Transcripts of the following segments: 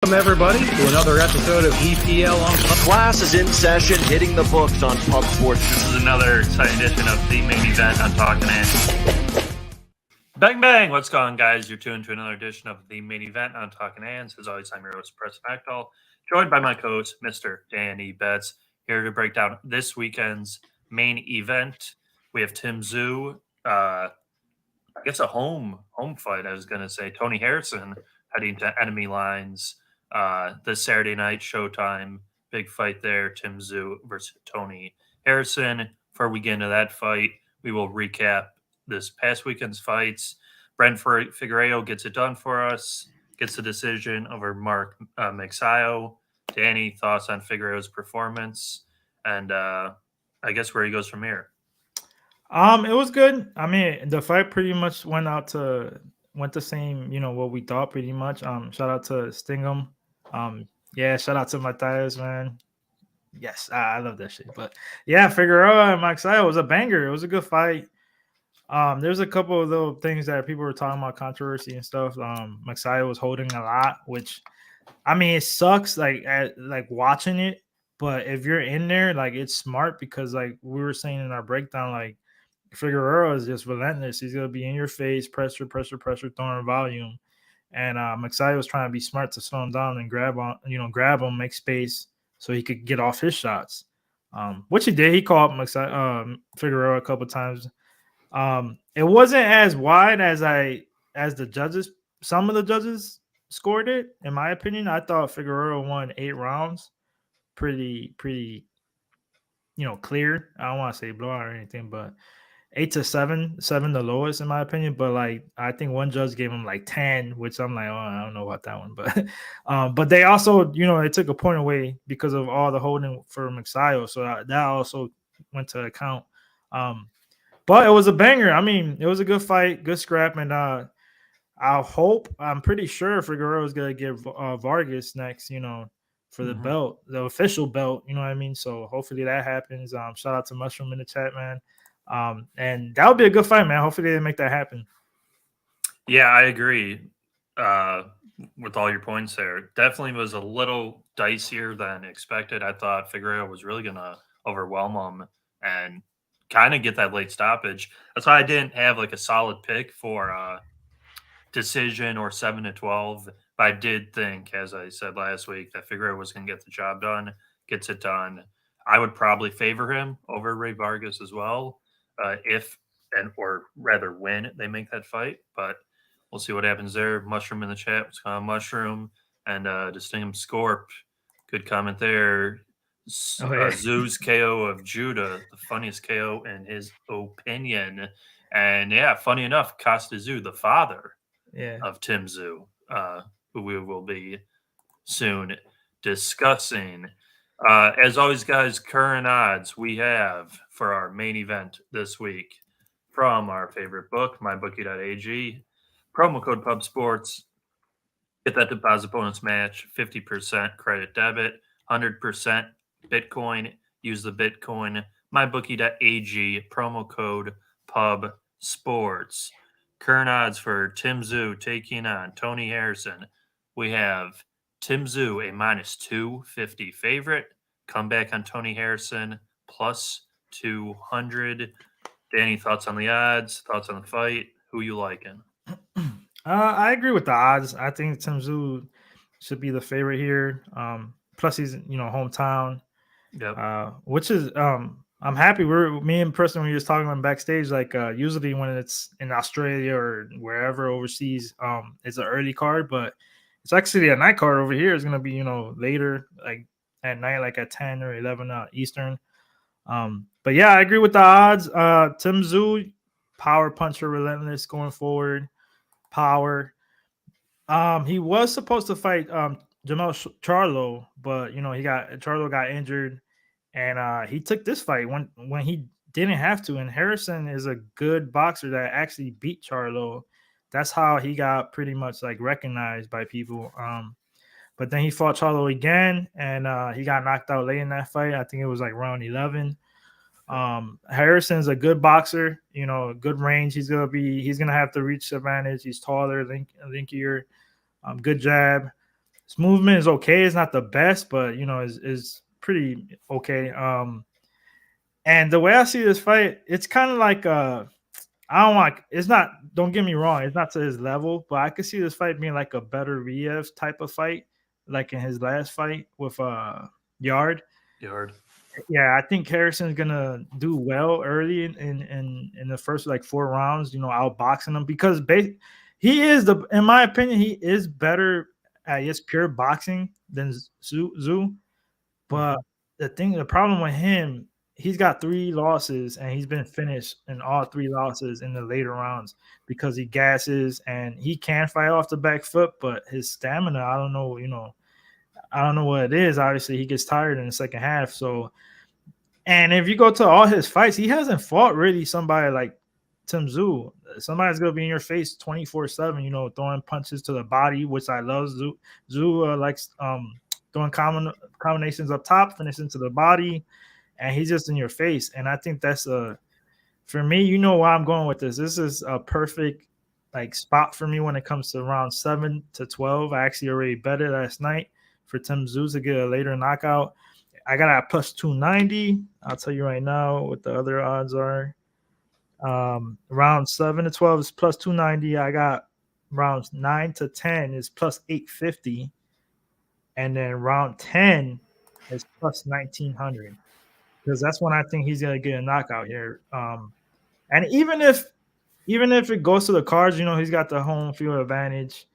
Welcome, everybody, to another episode of EPL on Class is in session, hitting the books on Pub Sports. This is another exciting edition of the main event on Talkin Hands. Bang, bang. What's going on, guys? You're tuned to another edition of the main event on Talkin Hands. As always, I'm your host, Preston, joined by my co-host, Mr. Danny Betts, here to break down this weekend's main event. We have Tim Tszyu, I guess a home fight, I was going to say. Tony Harrison heading to enemy lines. This Saturday night, Showtime, big fight there. Tim Tszyu versus Tony Harrison. Before we get into that fight, we will recap this past weekend's fights. Brent Figueiredo gets it done for us, gets the decision over Mark Magsayo. Danny, thoughts on Figueiredo's performance, and I guess where he goes from here. It was good. I mean, the fight pretty much went the same, what we thought pretty much. Shout out to Stingham. Shout out to Matthias, man. Yes, I love that shit. But yeah, Figueroa and Magsayo was a banger. It was a good fight. There's a couple of little things that people were talking about, controversy and stuff. Magsayo was holding a lot, which, I mean, it sucks like watching it. But if you're in there, like, it's smart because, like we were saying in our breakdown, like, Figueroa is just relentless. He's gonna be in your face, pressure, throwing volume. And Magsayo was trying to be smart to slow him down and grab him, make space so he could get off his shots. Which he did. He called Figueroa a couple times. It wasn't as wide as the judges. Some of the judges scored it. In my opinion, I thought Figueroa won 8 rounds. Pretty, clear. I don't want to say blowout or anything, but 8-7, 7 the lowest in my opinion. But like, I think one judge gave him like 10, which I'm like, oh, I don't know about that one. But they also, they took a point away because of all the holding for Magsayo, so that also went to account. But it was a banger. I mean, it was a good fight, good scrap, and I'm pretty sure Figueroa is gonna get Vargas next, for the belt, the official belt. You know what I mean? So hopefully that happens. Shout out to Mushroom in the chat, man. And that would be a good fight, man. Hopefully they make that happen. Yeah, I agree with all your points there. Definitely was a little dicier than expected. I thought Figueroa was really going to overwhelm him and kind of get that late stoppage. That's why I didn't have like a solid pick for decision or 7-12. But I did think, as I said last week, that Figueroa was going to get the job done, gets it done. I would probably favor him over Ray Vargas as well. Or rather when they make that fight, but we'll see what happens there. Mushroom in the chat, what's going on, Mushroom? And Distinguished Scorp, good comment there. Tszyu's KO of Judah, the funniest KO in his opinion. And yeah, funny enough, Costa Tszyu, the father of Tim Tszyu, who we will be soon discussing. As always, guys, current odds we have for our main event this week from our favorite book, mybookie.ag. Promo code PUBSPORTS. Get that deposit bonus match, 50% credit debit, 100% Bitcoin. Use the Bitcoin. Mybookie.ag, promo code PUBSPORTS. Current odds for Tim Tszyu taking on Tony Harrison. We have Tim Tszyu, a -250 favorite. Comeback on Tony Harrison, +200. Danny, thoughts on the odds? Thoughts on the fight? Who you liking? I agree with the odds. I think Tim Tszyu should be the favorite here. Plus, he's hometown. Yep. Which is I'm happy. Me and Preston, we were just talking about backstage. Like usually when it's in Australia or wherever overseas, it's an early card, but it's actually a night card over here. It's gonna be later, like at night, like at 10 or 11 Eastern. But yeah, I agree with the odds. Tim Tszyu, power puncher, relentless going forward, power. He was supposed to fight Jamal Charlo, but Charlo got injured, and he took this fight when he didn't have to. And Harrison is a good boxer that actually beat Charlo. That's how he got pretty much like recognized by people. But then he fought Charlo again, and he got knocked out late in that fight. I think it was like round 11. Harrison's a good boxer, good range. He's gonna have the reach advantage. He's taller, linkier, good jab. His movement is okay. It's not the best, but is pretty okay. And the way I see this fight, it's kind of like I don't like. It's not. Don't get me wrong. It's not to his level, but I could see this fight being like a better Riev type of fight, like in his last fight with Yard. Yard. Yeah, I think Harrison's gonna do well early in the first like 4 rounds. Outboxing him because he is in my opinion, he is better at just pure boxing than Tszyu. But the problem with him, he's got 3 losses and he's been finished in all 3 losses in the later rounds because he gasses and he can fight off the back foot, but his stamina, I don't know, I don't know what it is. Obviously, he gets tired in the second half. So, and if you go to all his fights, he hasn't fought really somebody like Tim Tszyu. Somebody's gonna be in your face 24/7. Throwing punches to the body, which I love. Tszyu likes throwing combinations up top, finishing to the body, and he's just in your face. And I think that's for me. Where I'm going with this. This is a perfect like spot for me when it comes to round 7 to 12. I actually already bet it last night for Tim Tszyu to get a later knockout. I got a plus 290. I'll tell you right now what the other odds are. Round 7 to 12 is plus 290. I got rounds 9 to 10 is plus 850. And then round 10 is plus 1900. Because that's when I think he's gonna get a knockout here. And even if it goes to the cards, he's got the home field advantage.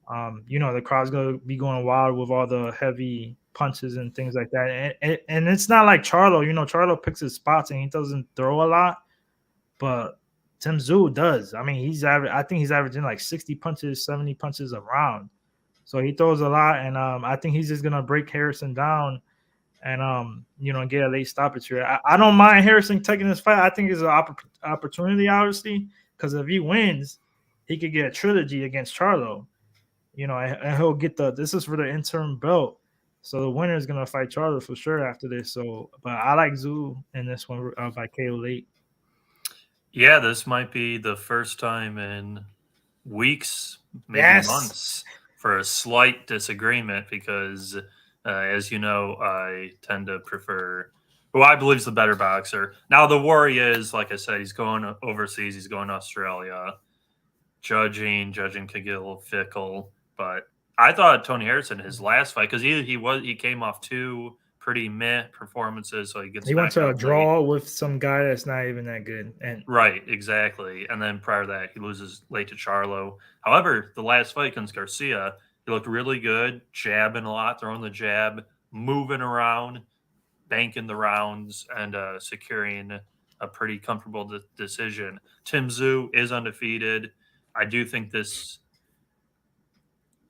The crowd's gonna be going wild with all the heavy punches and things like that. And it's not like Charlo. Charlo picks his spots and he doesn't throw a lot, but Tim Tszyu does. I mean, I think he's averaging like 60 punches, 70 punches a round. So he throws a lot, and I think he's just gonna break Harrison down and get a late stoppage here. I don't mind Harrison taking this fight. I think it's an opportunity, obviously, because if he wins, he could get a trilogy against Charlo. And he'll get this is for the interim belt. So the winner is gonna fight Charlo for sure after this. So, but I like Tszyu in this one by KO late. Yeah, this might be the first time in weeks, maybe months, for a slight disagreement because, as you know, I tend to prefer who I believe is the better boxer. Now, the worry is, like I said, he's going overseas. He's going to Australia. Judging could get a little fickle, but I thought Tony Harrison, his last fight, because he came off 2 pretty meh performances, so he went to a draw with some guy that's not even that good. And right, exactly. And then prior to that, he loses late to Charlo. However, the last fight against Garcia, he looked really good, jabbing a lot, throwing the jab, moving around, banking the rounds, and securing a pretty comfortable decision. Tim Tszyu is undefeated. I do think this.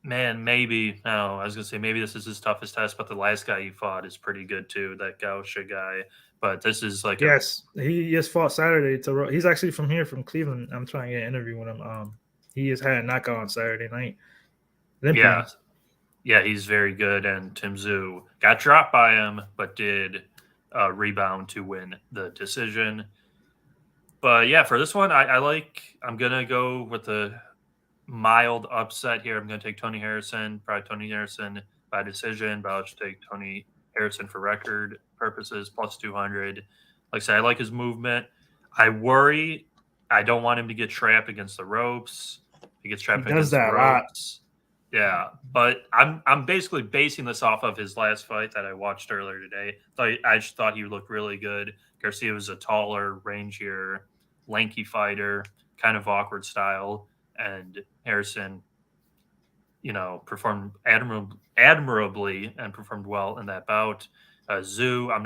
Man, maybe. No, I was going to say maybe this is his toughest test, but the last guy he fought is pretty good too, that Gausha guy. But this is like he just fought Saturday. He's actually from here, from Cleveland. I'm trying to get an interview with him. He has had a knockout on Saturday night. Yeah, he's very good. And Tim Tszyu got dropped by him, but did rebound to win the decision. But yeah, for this one, I'm going to go with the mild upset here. I'm going to take Tony Harrison, probably Tony Harrison by decision, but I'll just take Tony Harrison for record purposes, plus 200. Like I said, I like his movement. I worry. I don't want him to get trapped against the ropes. He gets trapped against the ropes. Yeah, but I'm basically basing this off of his last fight that I watched earlier today. I just thought he looked really good. Garcia was a taller, rangier, lanky fighter, kind of awkward style. And Harrison, performed admirably and performed well in that bout. Tszyu, I'm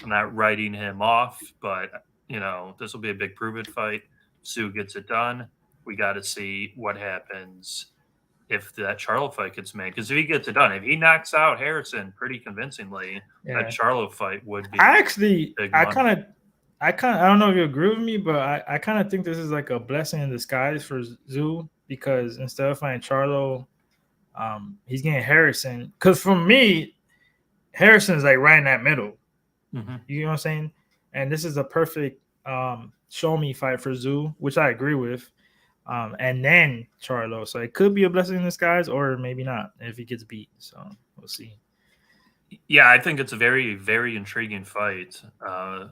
not writing him off, but this will be a big prove-it fight. Tszyu gets it done. We got to see what happens if that Charlo fight gets made. Because if he gets it done, if he knocks out Harrison pretty convincingly, that Charlo fight would be. I don't know if you agree with me, but I kind of think this is like a blessing in disguise for Tszyu because instead of fighting Charlo, he's getting Harrison. Because for me, Harrison's like right in that middle. Mm-hmm. You know what I'm saying? And this is a perfect show me fight for Tszyu, which I agree with. and then Charlo. So it could be a blessing in disguise, or maybe not if he gets beat. So we'll see. Yeah, I think it's a very, very intriguing fight. Shout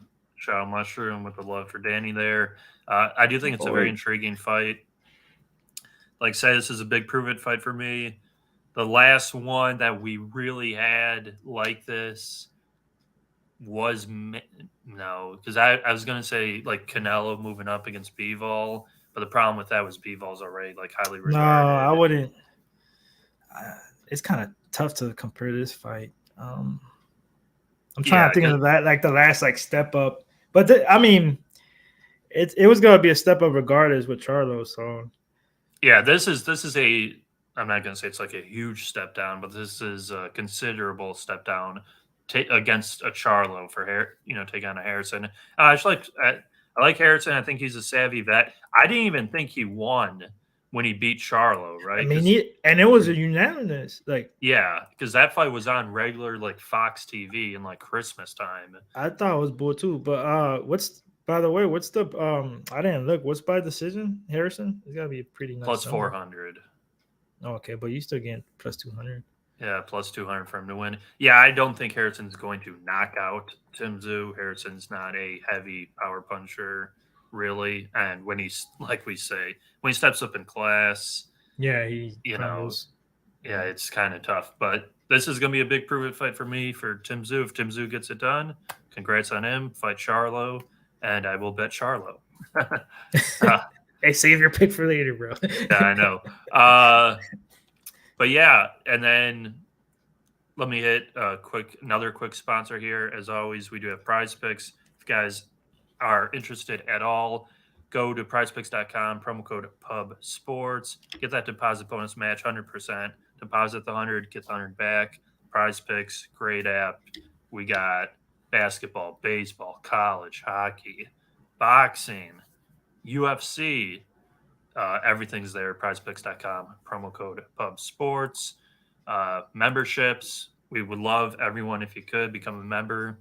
out Mushroom with the love for Danny there. I do think it's a very intriguing fight. Like I said, this is a big prove-it fight for me. The last one that we really had like this was no, because I was going to say like Canelo moving up against Bivol, but the problem with that was Bivol's already like highly regarded. No, I wouldn't. It's kind of tough to compare this fight. I'm trying to think of that, like the last like step up, but I mean, it was gonna be a step up regardless with Charlo. So yeah, this is a. I'm not gonna say it's like a huge step down, but this is a considerable step down against a Charlo for take on a Harrison. I like Harrison. I think he's a savvy vet. I didn't even think he won when he beat Charlo, right? I mean, and it was a unanimous, like yeah, because that fight was on regular like Fox TV in like Christmas time. I thought it was bull too, but what's by the way? What's the I didn't look. What's by decision? Harrison? It's gotta be pretty nice. Plus 400. Oh, okay, but you still getting plus 200. Yeah, plus 200 for him to win. Yeah, I don't think Harrison's going to knock out Tim Tszyu. Harrison's not a heavy power puncher, really. And when he's, like we say, when he steps up in class, yeah, it's kind of tough. But this is going to be a big prove-it fight for me for Tim Tszyu. If Tim Tszyu gets it done, congrats on him. Fight Charlo, and I will bet Charlo. Hey, save your pick for later, bro. Yeah, I know. But yeah, and then let me hit another quick sponsor here. As always, we do have Prize Picks. If you guys are interested at all, go to prizepicks.com, promo code PUBSPORTS. Get that deposit bonus match 100%. Deposit the 100, get the 100 back. Prize Picks, great app. We got basketball, baseball, college, hockey, boxing, UFC. Everything's there. PrizePicks.com. Promo code PUBSPORTS. Memberships. We would love everyone if you could become a member.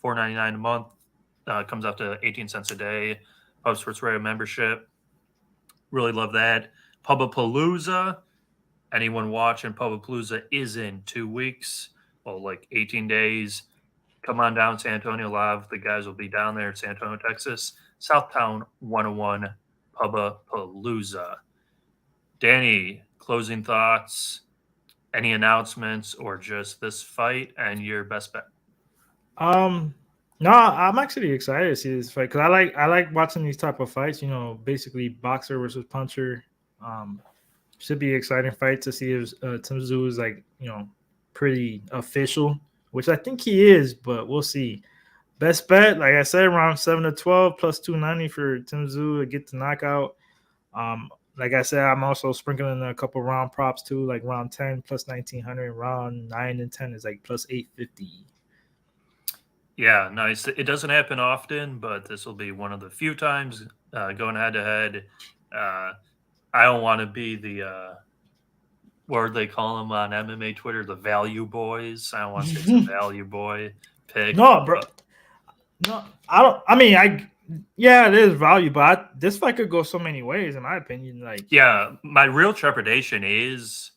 $4.99 a month. Comes out to 18 cents a day. PubSports Radio membership. Really love that. Pubapalooza. Anyone watching Pubapalooza is in 2 weeks. Well, like 18 days. Come on down, San Antonio Live. The guys will be down there in San Antonio, Texas. Southtown 101. Pubapalooza. Danny, closing thoughts, any announcements, or just this fight and your best bet? No, I'm actually excited to see this fight because I like watching these type of fights. Basically boxer versus puncher. Should be an exciting fight to see if Tim Tszyu is like pretty official, which I think he is, but we'll see. Best bet, like I said, around 7-12 plus 290 for Tim Tszyu to get the knockout. Like I said, I'm also sprinkling in a couple round props too, like round 10 plus 1900, round 9 and 10 is like plus 850. Yeah, nice. It doesn't happen often, but this will be one of the few times going head to head. I don't want to be the what do they call them on MMA Twitter, the value boys. I don't want to say it's a value boy pick. No, bro. No, I don't. I mean, yeah, it is value, but this fight could go so many ways, in my opinion. Like, yeah, my real trepidation is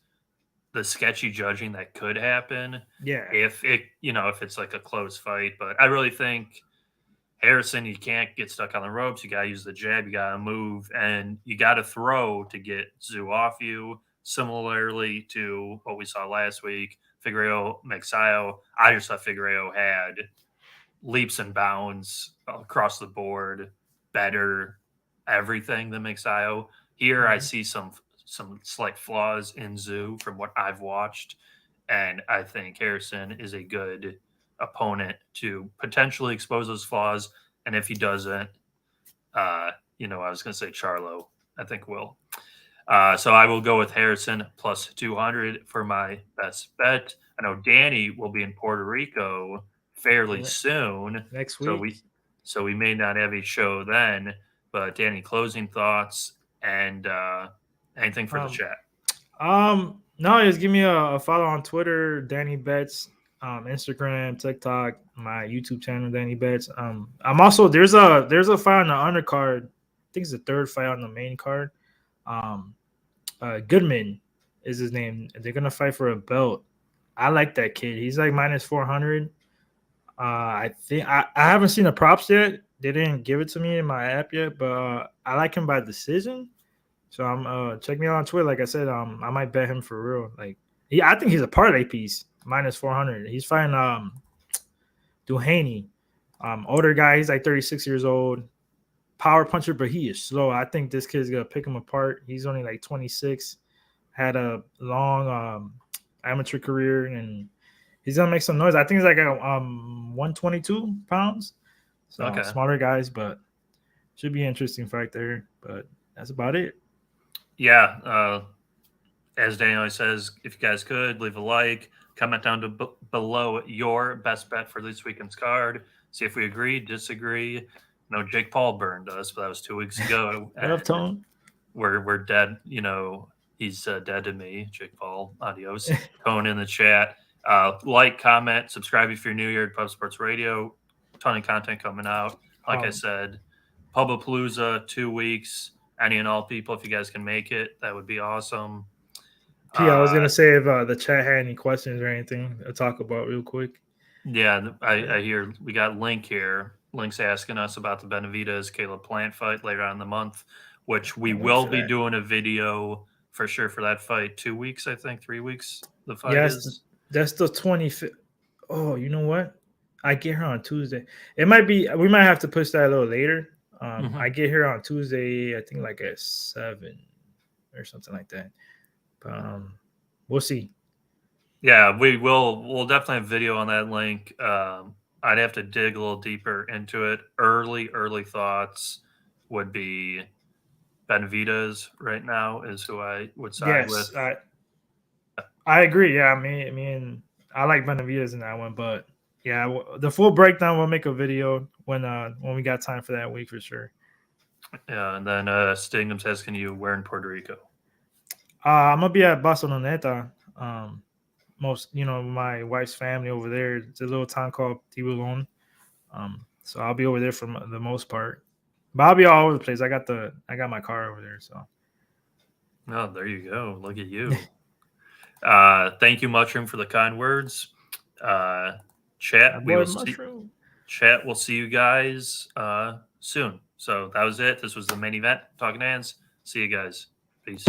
the sketchy judging that could happen. Yeah, if it's like a close fight, but I really think Harrison, you can't get stuck on the ropes. You gotta use the jab. You gotta move, and you gotta throw to get Tszyu off you. Similarly to what we saw last week, Figueiredo Magsayo. I just thought Figueiredo had leaps and bounds across the board, better everything than Magsayo. Here, I see some slight flaws in Tszyu from what I've watched, and I think Harrison is a good opponent to potentially expose those flaws. And if he doesn't, I was going to say Charlo, I think will. So I will go with Harrison plus 200 for my best bet. I know Danny will be in Puerto Rico fairly soon next week. So we may not have a show then, but Danny, closing thoughts and anything for the chat. No, just give me a follow on Twitter, Danny Betts, Instagram, TikTok, my YouTube channel, Danny Betts. I'm also there's a fight on the undercard. I think it's the third fight on the main card. Goodman is his name. They're gonna fight for a belt. I like that kid. He's like minus 400. I think I haven't seen the props yet. They didn't give it to me in my app yet, but I like him by decision. So I'm check me out on Twitter. Like I said, I might bet him for real. Like I think he's a parlay piece. Minus 400. He's fighting Duhaney. Older guy. He's like 36 years old. Power puncher, but he is slow. I think this kid's gonna pick him apart. He's only like 26. Had a long amateur career, and he's gonna make some noise. I think he's like 122 pounds. So Okay. smaller guys, but should be an interesting fight there. But that's about it. Yeah. As Daniel says, if you guys could leave a like, comment down to below your best bet for this weekend's card. See if we agree, disagree. No, Jake Paul burned us, but that was 2 weeks ago. What up, Tone? We're dead. You know, he's dead to me. Jake Paul, adios. Tone in the chat. Like, comment, subscribe if you're new here at Pub Sports Radio. Ton of content coming out. Like I said, Pubapalooza, 2 weeks. Any and all people, if you guys can make it, that would be awesome. I was gonna say if the chat had any questions or anything to talk about real quick. Yeah, I hear we got Link here. Link's asking us about the Benavidez Caleb Plant fight later on in the month, which we will be doing a video for sure for that fight. 2 weeks, I think, 3 weeks. The fight is. That's the 25th. Oh, you know what? I get her on Tuesday. It might be. We might have to push that a little later. I get here on Tuesday. I think like at 7 or something like that. But we'll see. Yeah, we'll definitely have video on that link. I'd have to dig a little deeper into it. Early thoughts would be Benavidez right now is who I would side with. I agree. Yeah, I mean, I like Benavidez in that one, but yeah, the full breakdown we'll make a video when we got time for that week for sure. Yeah, and then Stingham's asking you where in Puerto Rico. I'm gonna be at Barceloneta. My wife's family over there. It's a little town called Tiburon. So I'll be over there for the most part. But I'll be all over the place. I got my car over there. So. Oh, there you go. Look at you. Thank you, Mushroom, for the kind words. Chat. Chat. We'll see you guys soon. So that was it. This was the main event. Talkin Hands. See you guys. Peace.